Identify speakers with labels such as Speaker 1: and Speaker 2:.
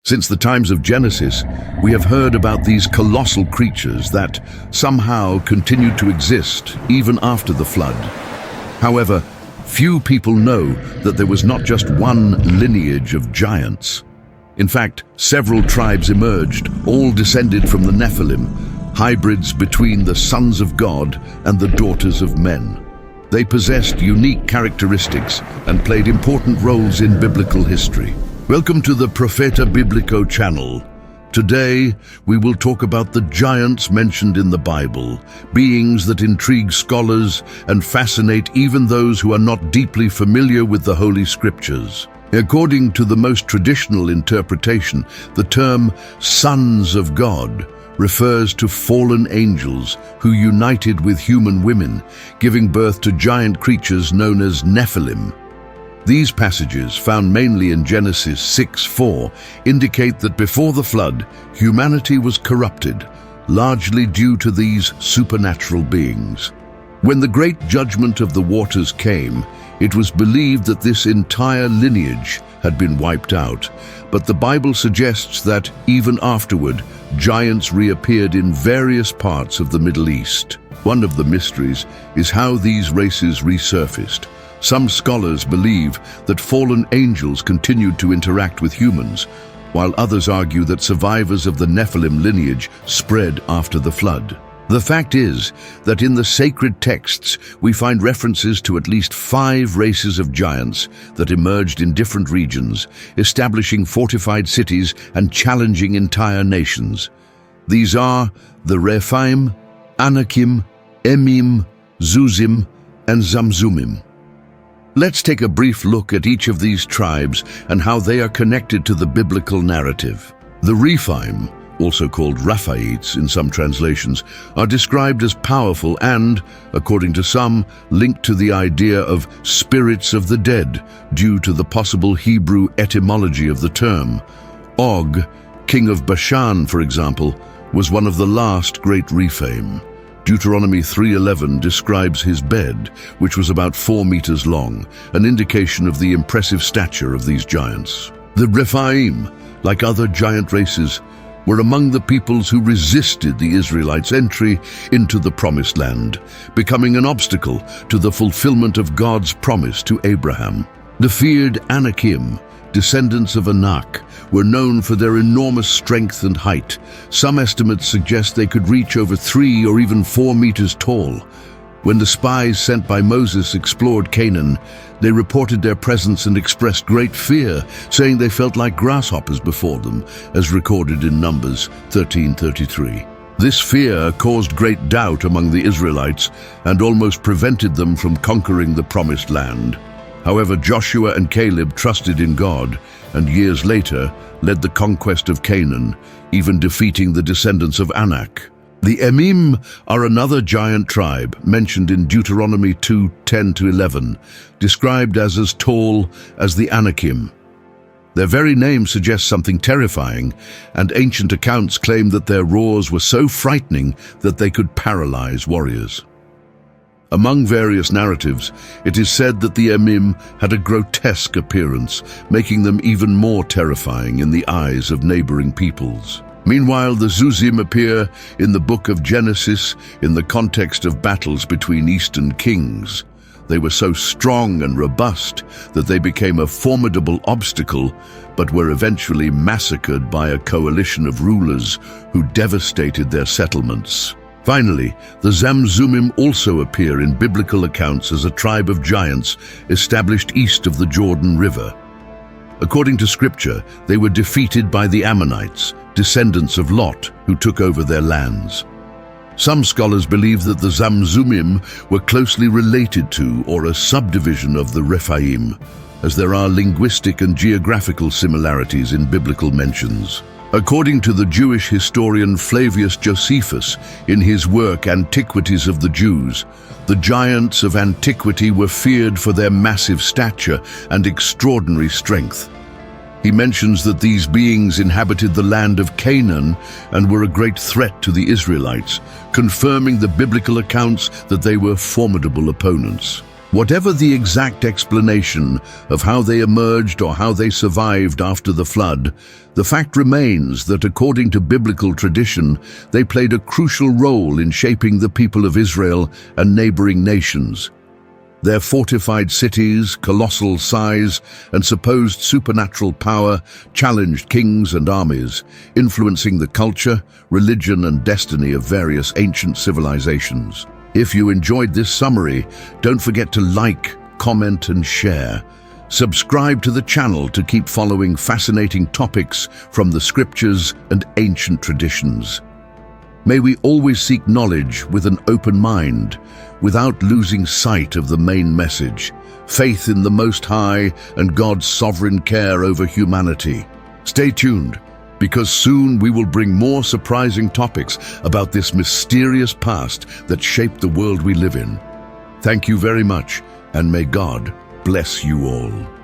Speaker 1: Since the times of Genesis, we have heard about these colossal creatures that somehow continued to exist even after the flood. However, few people know that there was not just one lineage of giants. In fact, several tribes emerged, all descended from the Nephilim, hybrids between the sons of God and the daughters of men. They possessed unique characteristics and played important roles in biblical history. Welcome to the Profeta Biblico channel. Today, we will talk about the giants mentioned in the Bible, beings that intrigue scholars and fascinate even those who are not deeply familiar with the Holy Scriptures. According to the most traditional interpretation, the term sons of God refers to fallen angels who united with human women, giving birth to giant creatures known as Nephilim. These passages, found mainly in Genesis 6:4, indicate that before the flood, humanity was corrupted, largely due to these supernatural beings. When the great judgment of the waters came, it was believed that this entire lineage had been wiped out, but the Bible suggests that, even afterward, giants reappeared in various parts of the Middle East. One of the mysteries is how these races resurfaced. Some scholars believe that fallen angels continued to interact with humans, while others argue that survivors of the Nephilim lineage spread after the flood. The fact is that in the sacred texts we find references to at least 5 races of giants that emerged in different regions, establishing fortified cities and challenging entire nations. These are the Rephaim, Anakim, Emim, Zamzummim, and Zamzummim. Let's take a brief look at each of these tribes and how they are connected to the biblical narrative. The Rephaim, also called Horites in some translations, are described as powerful and, according to some, linked to the idea of spirits of the dead due to the possible Hebrew etymology of the term. Og, king of Bashan, for example, was one of the last great Rephaim. Deuteronomy 3:11 describes his bed, which was about 4 meters long, an indication of the impressive stature of these giants. The Rephaim, like other giant races, were among the peoples who resisted the Israelites' entry into the Promised Land, becoming an obstacle to the fulfillment of God's promise to Abraham. The feared Anakim, descendants of Anakim, were known for their enormous strength and height. Some estimates suggest they could reach over 3 or even 4 meters tall. When the spies sent by Moses explored Canaan, they reported their presence and expressed great fear, saying they felt like grasshoppers before them, as recorded in Numbers 13:33. This fear caused great doubt among the Israelites and almost prevented them from conquering the Promised Land. However, Joshua and Caleb trusted in God, and years later led the conquest of Canaan, even defeating the descendants of Anak. The Emim are another giant tribe mentioned in Deuteronomy 2:10-11, described as tall as the Anakim. Their very name suggests something terrifying, and ancient accounts claim that their roars were so frightening that they could paralyze warriors. Among various narratives, it is said that the Emim had a grotesque appearance, making them even more terrifying in the eyes of neighboring peoples. Meanwhile, the Zamzummim appear in the book of Genesis in the context of battles between eastern kings. They were so strong and robust that they became a formidable obstacle, but were eventually massacred by a coalition of rulers who devastated their settlements. Finally, the Zamzummim also appear in biblical accounts as a tribe of giants established east of the Jordan River. According to Scripture, they were defeated by the Ammonites, descendants of Lot, who took over their lands. Some scholars believe that the Zamzummim were closely related to or a subdivision of the Rephaim, as there are linguistic and geographical similarities in biblical mentions. According to the Jewish historian Flavius Josephus, in his work Antiquities of the Jews, the giants of antiquity were feared for their massive stature and extraordinary strength. He mentions that these beings inhabited the land of Canaan and were a great threat to the Israelites, confirming the biblical accounts that they were formidable opponents. Whatever the exact explanation of how they emerged or how they survived after the flood, the fact remains that according to biblical tradition, they played a crucial role in shaping the people of Israel and neighboring nations. Their fortified cities, colossal size, and supposed supernatural power challenged kings and armies, influencing the culture, religion, and destiny of various ancient civilizations. If you enjoyed this summary, don't forget to like, comment, and share. Subscribe to the channel to keep following fascinating topics from the scriptures and ancient traditions. May we always seek knowledge with an open mind, without losing sight of the main message, faith in the Most High and God's sovereign care over humanity. Stay tuned, because soon we will bring more surprising topics about this mysterious past that shaped the world we live in. Thank you very much, and may God bless you all.